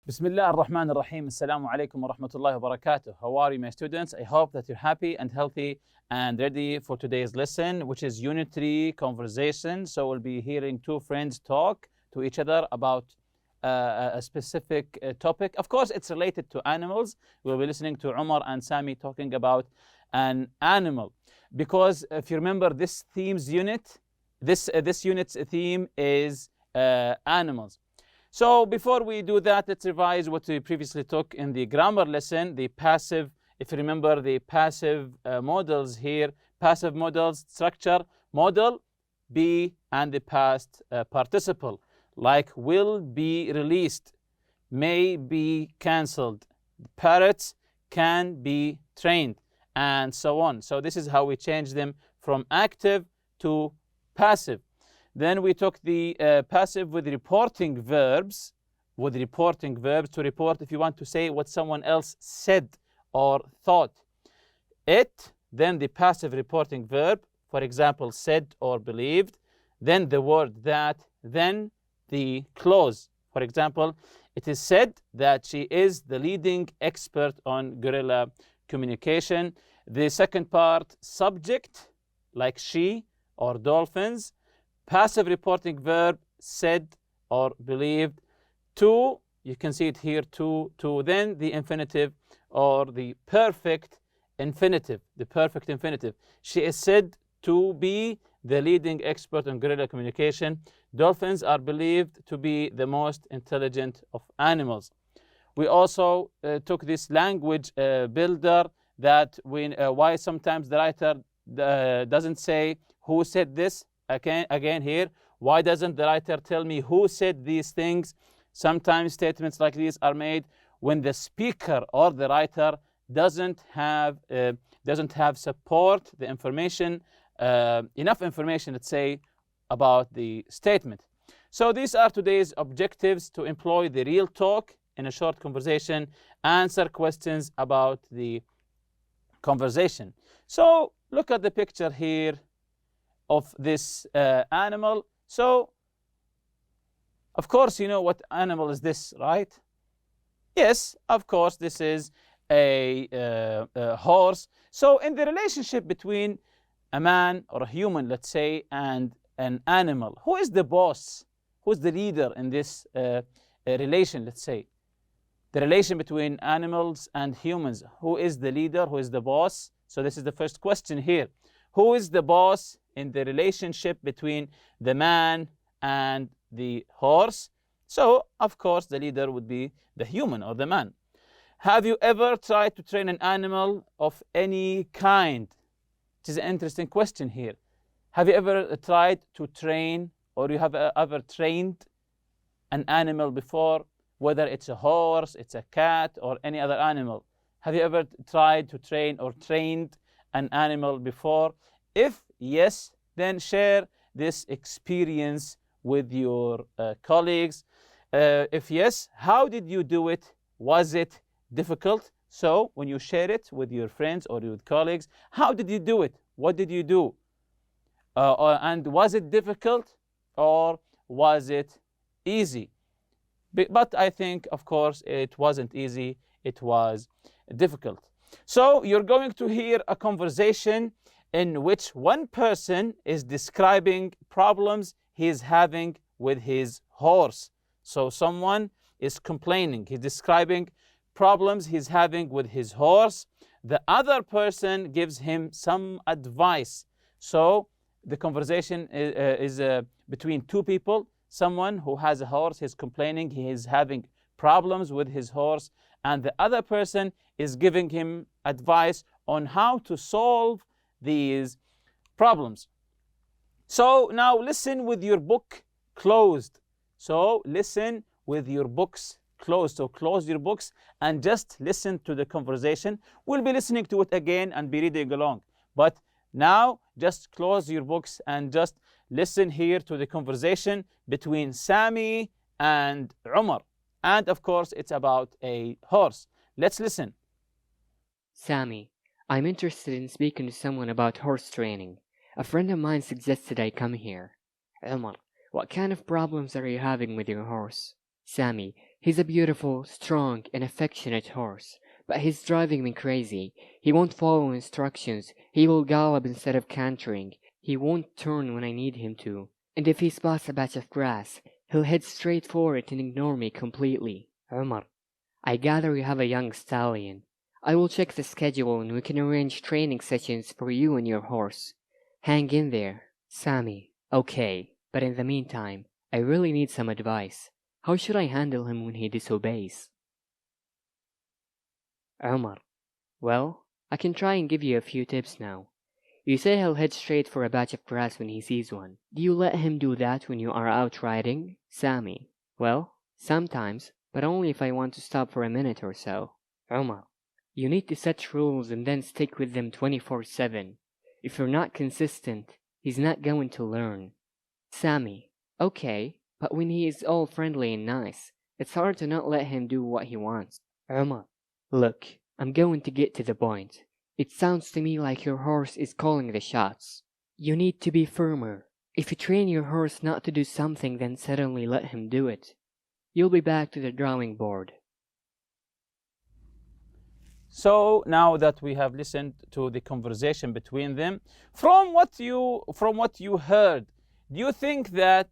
Bismillah ar-Rahman ar-Rahim. Assalamu alaikum wa rahmatullahi wa barakatuh. How are you, my students? I hope that you're happy and healthy and ready for today's lesson, which is Unit 3 conversation. So we'll be hearing two friends talk to each other about a specific topic. Of course, it's related to animals. We'll be listening to Umar and Sami talking about an animal. Because if you remember this theme's unit, this unit's theme is animals. So before we do that, let's revise what we previously took in the grammar lesson, the passive. If you remember the passive modals here, passive modals, structure, modal, be, and the past participle, like will be released, may be cancelled, parrots can be trained, and so on. So this is how we change them from active to passive. Then we took the passive with reporting verbs, to report if you want to say what someone else said or thought. It, then the passive reporting verb, for example, said or believed, then the word that, then the clause. For example, it is said that she is the leading expert on guerrilla communication. The second part, subject, like she or dolphins. Passive reporting verb, said or believed. To, you can see it here, to. Then the infinitive or the perfect infinitive. She is said to be the leading expert on guerrilla communication. Dolphins are believed to be the most intelligent of animals. We also took this language builder that why sometimes the writer doesn't say who said this. Again here, why doesn't the writer tell me who said these things? Sometimes statements like these are made when the speaker or the writer doesn't have support, the information, enough information, let's say, about the statement. So these are today's objectives: to employ the real talk in a short conversation, answer questions about the conversation. So look at the picture here of this animal. So, of course, you know what animal is this, right? Yes, of course, this is a horse. So, in the relationship between a man or a human, let's say, and an animal, who is the boss? Who is the leader in this relation, let's say? The relation between animals and humans. Who is the leader? Who is the boss? So, this is the first question here. Who is the boss in the relationship between the man and the horse? So, of course, the leader would be the human or the man. Have you ever tried to train an animal of any kind? It is an interesting question here. Have you ever tried to train, or you have ever trained an animal before, whether it's a horse, it's a cat, or any other animal? Have you ever tried to train or trained an animal before? If yes, then share this experience with your colleagues. If yes, how did you do it? Was it difficult? So when you share it with your friends or with colleagues, how did you do it? What did you do? And was it difficult or was it easy? But I think, of course, it wasn't easy. It was difficult. So you're going to hear a conversation in which one person is describing problems he is having with his horse. So someone is complaining. He's describing problems he's having with his horse. The other person gives him some advice. So the conversation is between two people. Someone who has a horse is complaining. He is having problems with his horse. And the other person is giving him advice on how to solve these problems. So now listen with your book closed. So listen with your books closed. So close your books and just listen to the conversation. We'll be listening to it again and be reading along. But now just close your books and just listen here to the conversation between Sami and Umar. And of course, it's about a horse. Let's listen. Sami, I'm interested in speaking to someone about horse training. A friend of mine suggested I come here. Umar, what kind of problems are you having with your horse? Sammy, he's a beautiful, strong, and affectionate horse, but he's driving me crazy. He won't follow instructions. He will gallop instead of cantering. He won't turn when I need him to. And if he spots a patch of grass, he'll head straight for it and ignore me completely. Umar, I gather you have a young stallion. I will check the schedule and we can arrange training sessions for you and your horse. Hang in there. Sammy, okay, but in the meantime, I really need some advice. How should I handle him when he disobeys? Umar, well, I can try and give you a few tips now. You say he'll head straight for a patch of grass when he sees one. Do you let him do that when you are out riding? Sammy, well, sometimes, but only if I want to stop for a minute or so. Umar, you need to set rules and then stick with them 24/7. If you're not consistent, he's not going to learn. Sammy, okay, but when he is all friendly and nice, it's hard to not let him do what he wants. Umar, look, I'm going to get to the point. It sounds to me like your horse is calling the shots. You need to be firmer. If you train your horse not to do something, then suddenly let him do it. You'll be back to the drawing board. So now that we have listened to the conversation between them, from what you heard, do you think that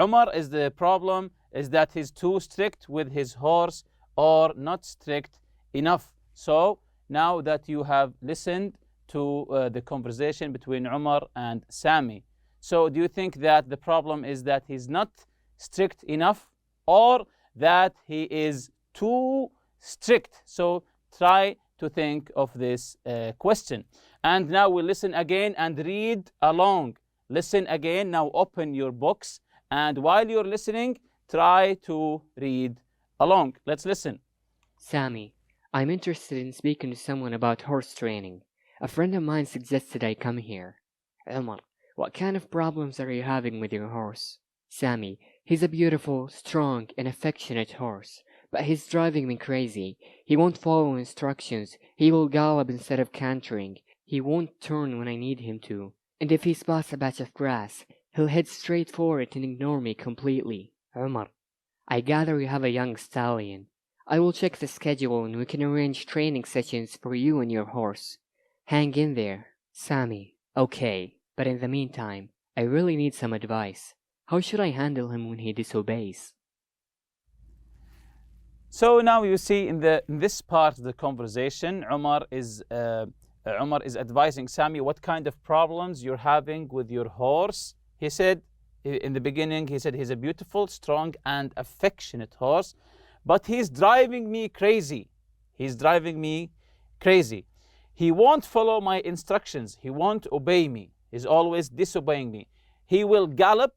Umar is the problem is that he's too strict with his horse or not strict enough? So now that you have listened to the conversation between Umar and Sami, so do you think that the problem is that he's not strict enough or that he is too strict? So try to think of this question. And now we'll listen again and read along. Listen again. Now open your books. And while you're listening, try to read along. Let's listen. Sammy, I'm interested in speaking to someone about horse training. A friend of mine suggested I come here. Umar, what kind of problems are you having with your horse? Sammy, he's a beautiful, strong, and affectionate horse, but he's driving me crazy. He won't follow instructions. He will gallop instead of cantering. He won't turn when I need him to. And if he spots a patch of grass, he'll head straight for it and ignore me completely. Umar, I gather you have a young stallion. I will check the schedule and we can arrange training sessions for you and your horse. Hang in there. Sammy, okay, but in the meantime, I really need some advice. How should I handle him when he disobeys? So now you see in this part of the conversation, Umar is advising Sami what kind of problems you're having with your horse. He said in the beginning, he said he's a beautiful, strong, and affectionate horse, but he's driving me crazy. He's driving me crazy. He won't follow my instructions. He won't obey me. He's always disobeying me. He will gallop.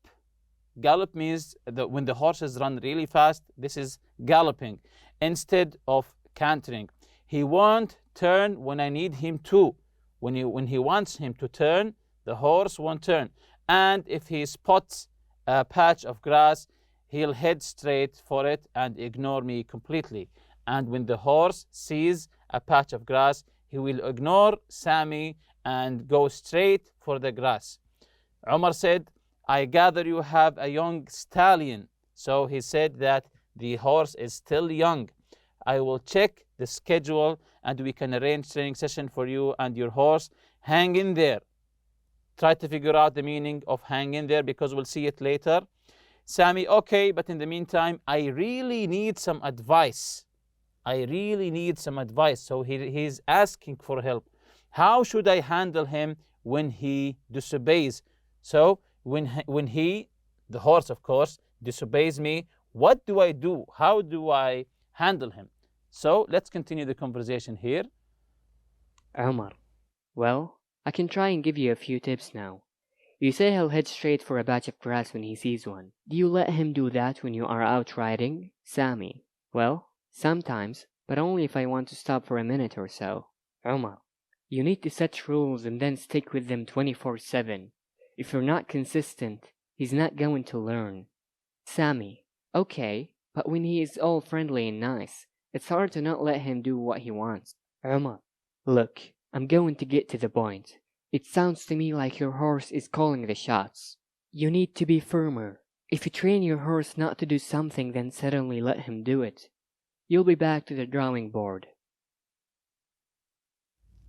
Gallop means that when the horses run really fast, this is galloping instead of cantering. He won't turn when I need him to. When he wants him to turn, the horse won't turn. And if he spots a patch of grass, he'll head straight for it and ignore me completely. And when the horse sees a patch of grass, he will ignore Sami and go straight for the grass. Umar said, I gather you have a young stallion. So he said that the horse is still young. I will check the schedule and we can arrange training session for you and your horse. Hang in there. Try to figure out the meaning of hang in there because we'll see it later. Sami, okay, but in the meantime, I really need some advice. I really need some advice. So he's asking for help. How should I handle him when he disobeys? So when he, the horse of course, disobeys me, what do I do? How do I handle him? So let's continue the conversation here. Umar, well, I can try and give you a few tips now. You say he'll head straight for a patch of grass when he sees one. Do you let him do that when you are out riding? Sami, well, sometimes, but only if I want to stop for a minute or so. Umar, you need to set rules and then stick with them 24/7. If you're not consistent, he's not going to learn. Sami, okay, but when he is all friendly and nice, it's hard to not let him do what he wants. Umar, look, I'm going to get to the point. It sounds to me like your horse is calling the shots. You need to be firmer. If you train your horse not to do something, then suddenly let him do it, you'll be back to the drawing board.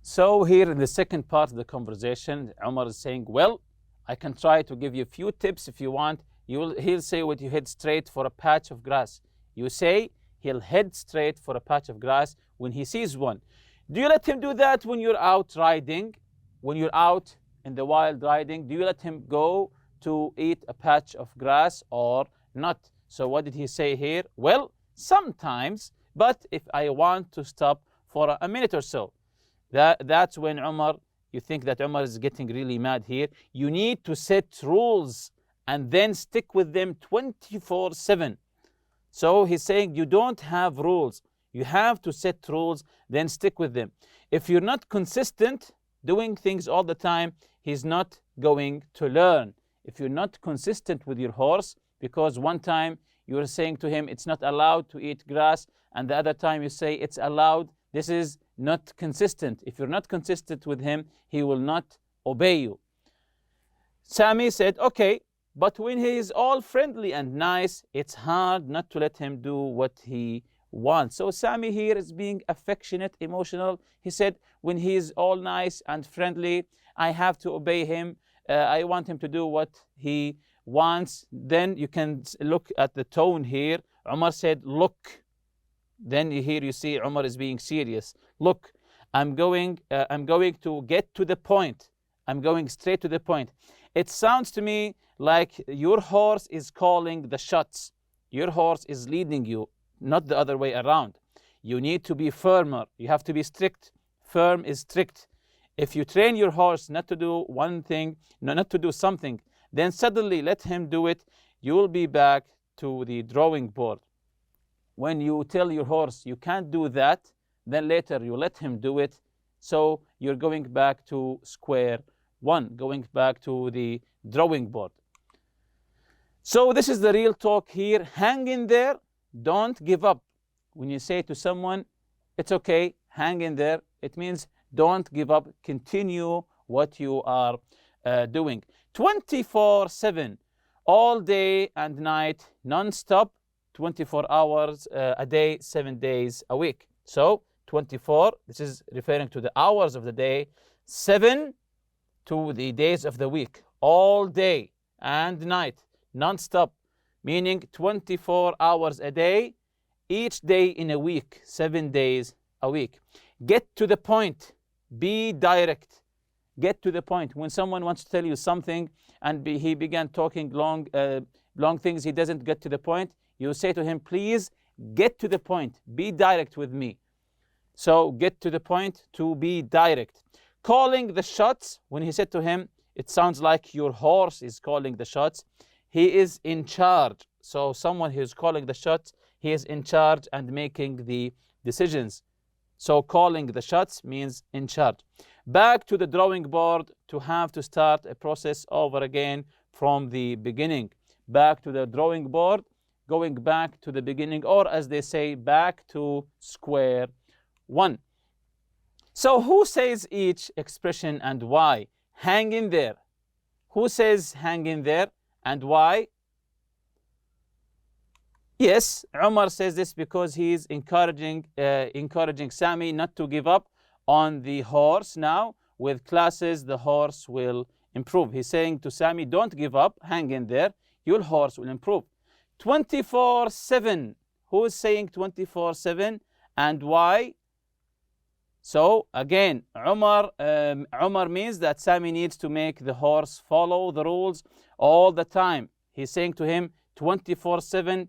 So here in the second part of the conversation, Umar is saying, well, I can try to give you a few tips if you want. He'll say, would you head straight for a patch of grass? You say he'll head straight for a patch of grass when he sees one. Do you let him do that when you're out riding? When you're out in the wild riding, do you let him go to eat a patch of grass or not? So what did he say here? Well, sometimes, but if I want to stop for a minute or so. That's when Umar, you think that Umar is getting really mad here. You need to set rules and then stick with them 24/7. So he's saying you don't have rules. You have to set rules, then stick with them. If you're not consistent doing things all the time, he's not going to learn. If you're not consistent with your horse, because one time you're saying to him it's not allowed to eat grass, and the other time you say it's allowed, this is not consistent. If you're not consistent with him, he will not obey you. Sami said, okay, but when he is all friendly and nice, it's hard not to let him do what he wants. So Sami here is being affectionate, emotional. He said, when he is all nice and friendly, I have to obey him. I want him to do what he wants. Then you can look at the tone here. Umar said, look. Then here you see Umar is being serious. Look, I'm going to get to the point. I'm going straight to the point. It sounds to me like your horse is calling the shots. Your horse is leading you, not the other way around. You need to be firmer. You have to be strict. Firm is strict. If you train your horse not to do one thing, not to do something, then suddenly let him do it, you will be back to the drawing board. When you tell your horse you can't do that, then later you let him do it. So you're going back to square one, going back to the drawing board. So this is the real talk here. Hang in there. Don't give up. When you say to someone, it's okay, hang in there, it means don't give up. Continue what you are doing. 24/7, all day and night, non-stop, 24 hours a day, 7 days a week. So 24, this is referring to the hours of the day, 7 to the days of the week, all day and night, non-stop, meaning 24 hours a day, each day in a week, 7 days a week. Get to the point. Be direct. Get to the point. When someone wants to tell you something and he began talking long things, he doesn't get to the point, you say to him, please get to the point. Be direct with me. So get to the point, to be direct. Calling the shots, when he said to him, it sounds like your horse is calling the shots. He is in charge. So someone who is calling the shots, he is in charge and making the decisions. So calling the shots means in charge. Back to the drawing board, to have to start a process over again from the beginning. Back to the drawing board, going back to the beginning, or as they say, back to square one. So who says each expression and why? Hang in there. Who says hang in there and why? Yes, Umar says this because he's encouraging Sami not to give up on the horse. Now, with classes, the horse will improve. He's saying to Sami, don't give up, hang in there, your horse will improve. 24/7. Who is saying 24/7 and why? So again, Umar means that Sami needs to make the horse follow the rules all the time. He's saying to him 24/7,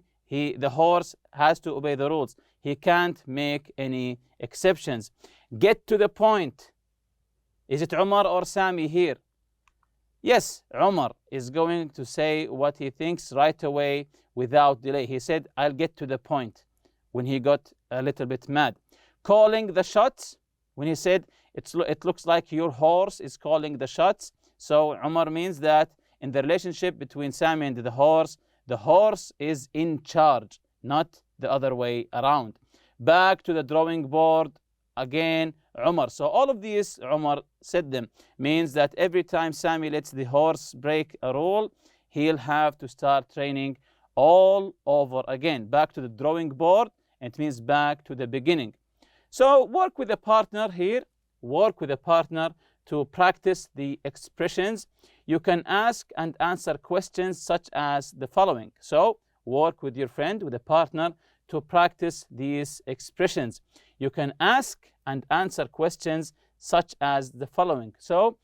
the horse has to obey the rules. He can't make any exceptions. Get to the point. Is it Umar or Sami here? Yes, Umar is going to say what he thinks right away without delay. He said, I'll get to the point, when he got a little bit mad. Calling the shots, when he said, it looks like your horse is calling the shots. So Umar means that in the relationship between Sami and the horse is in charge, not the other way around. Back to the drawing board, again, Umar. So all of these, Umar said them, means that every time Sami lets the horse break a rule, he'll have to start training all over again. Back to the drawing board, it means back to the beginning. So work with a partner here. Work with a partner to practice the expressions. You can ask and answer questions such as the following. So work with your friend, with a partner, to practice these expressions. You can ask and answer questions such as the following. So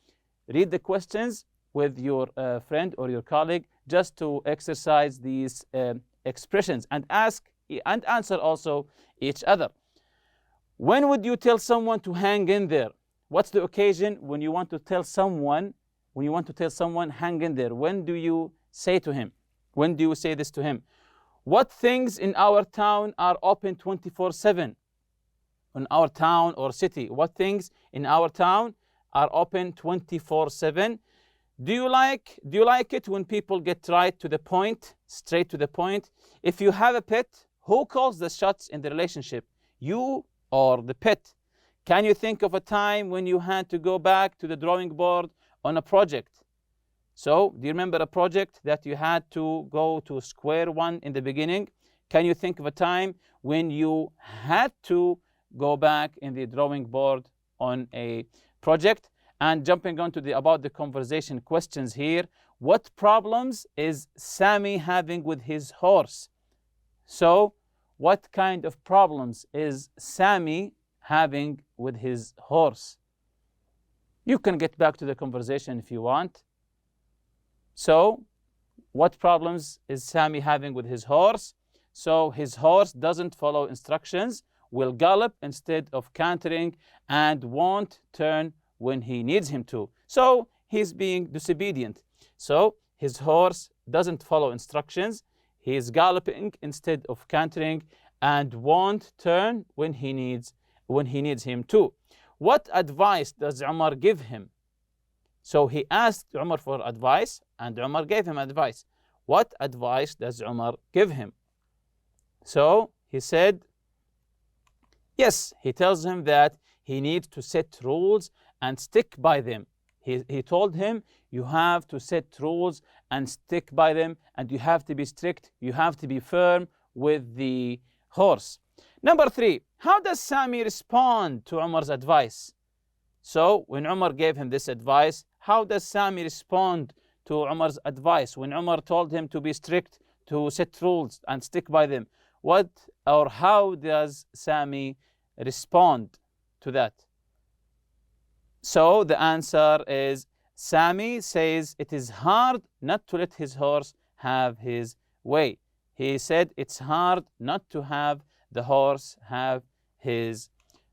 read the questions with your friend or your colleague just to exercise these expressions, and ask and answer also each other. When would you tell someone to hang in there? What's the occasion when you want to tell someone, hang in there? When do you say to him? When do you say this to him? What things in our town are open 24/7? In our town or city, what things in our town are open 24/7? Do you like it when people get right to the point, straight to the point? If you have a pet, who calls the shots in the relationship? You or the pet? Can you think of a time when you had to go back to the drawing board on a project? So, do you remember a project that you had to go to square one in the beginning? Can you think of a time when you had to go back in the drawing board on a project? And jumping on to about the conversation questions here, what problems is Sammy having with his horse? So, what kind of problems is Sammy having with his horse? You can get back to the conversation if you want. So, what problems is Sammy having with his horse? So, his horse doesn't follow instructions, will gallop instead of cantering, and won't turn when he needs him to. So, he's being disobedient. So, his horse doesn't follow instructions, he is galloping instead of cantering, and won't turn when he needs him to. What advice does Umar give him? So he asked Umar for advice, and Umar gave him advice. What advice does Umar give him? So he said, yes, he tells him that he needs to set rules and stick by them. He told him, you have to set rules and stick by them, and you have to be strict, you have to be firm with the horse. Number 3, how does Sammy respond to Umar's advice? So when Umar gave him this advice, how does Sammy respond to Umar's advice? When Umar told him to be strict, to set rules and stick by them, what or how does Sammy respond to that? So the answer is, Sammy says it is hard not to let his horse have his way. He said it's hard not to have the horse have his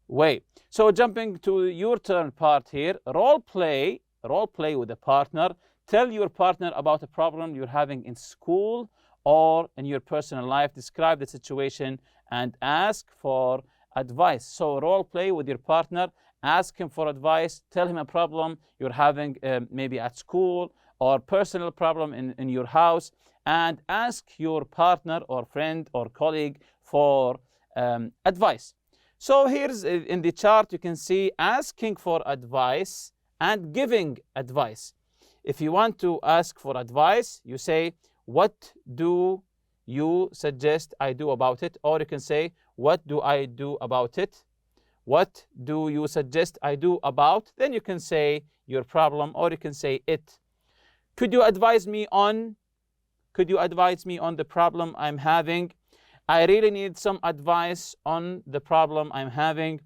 way. So jumping to your turn part here, role play with a partner. Tell your partner about a problem you're having in school or in your personal life. Describe the situation and ask for advice. So role play with your partner. Ask him for advice. Tell him a problem you're having maybe at school or personal problem in your house, and ask your partner or friend or colleague for advice. So here's in the chart, you can see asking for advice and giving advice. If you want to ask for advice, you say, what do you suggest I do about it? Or you can say, what do I do about it? What do you suggest I do about? Then you can say your problem, or you can say it. Could you advise me on the problem I'm having? I really need some advice on the problem I'm having.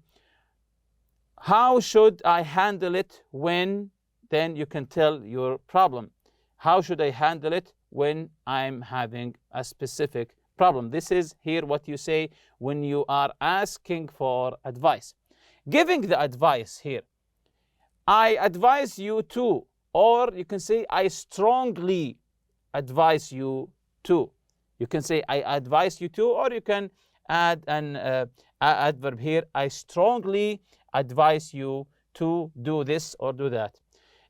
How should I handle it when? Then you can tell your problem. How should I handle it when I'm having a specific problem? This is here what you say when you are asking for advice. Giving the advice here, I advise you to, or you can say I strongly advise you to. You can say I advise you to, or you can add an adverb here, I strongly advise you to do this or do that.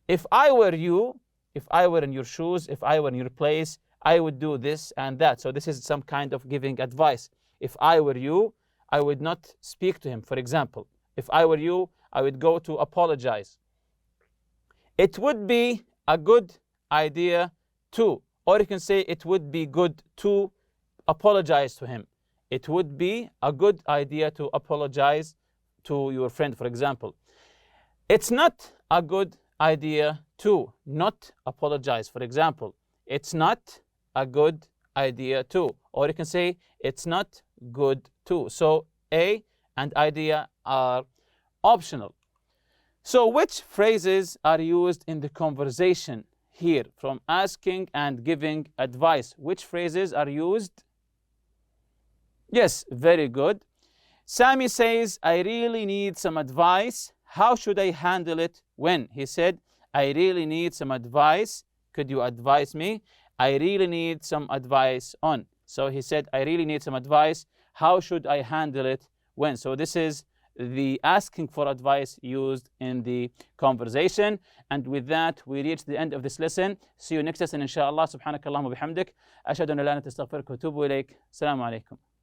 If I were you, if I were in your shoes, if I were in your place, I would do this and that. So this is some kind of giving advice. If I were you, I would not speak to him, for example. If I were you, I would go to apologize. It would be a good idea to, or you can say it would be good to apologize to him. It would be a good idea to apologize to your friend, for example. It's not a good idea to not apologize, for example. It's not a good idea to, or you can say it's not good to. So a and idea are optional. So which phrases are used in the conversation here from asking and giving advice? Which phrases are used? Yes, very good. Sami says, I really need some advice. How should I handle it when? He said, I really need some advice. Could you advise me? I really need some advice on. So he said, I really need some advice. How should I handle it when? So this is the asking for advice used in the conversation. And with that, we reach the end of this lesson. See you next lesson, inshallah. Subhanakallahumma bihamdik. Ashhadu an la ilaha illa anta astaghfiruka wa atubu ilayk. Assalamu alaikum.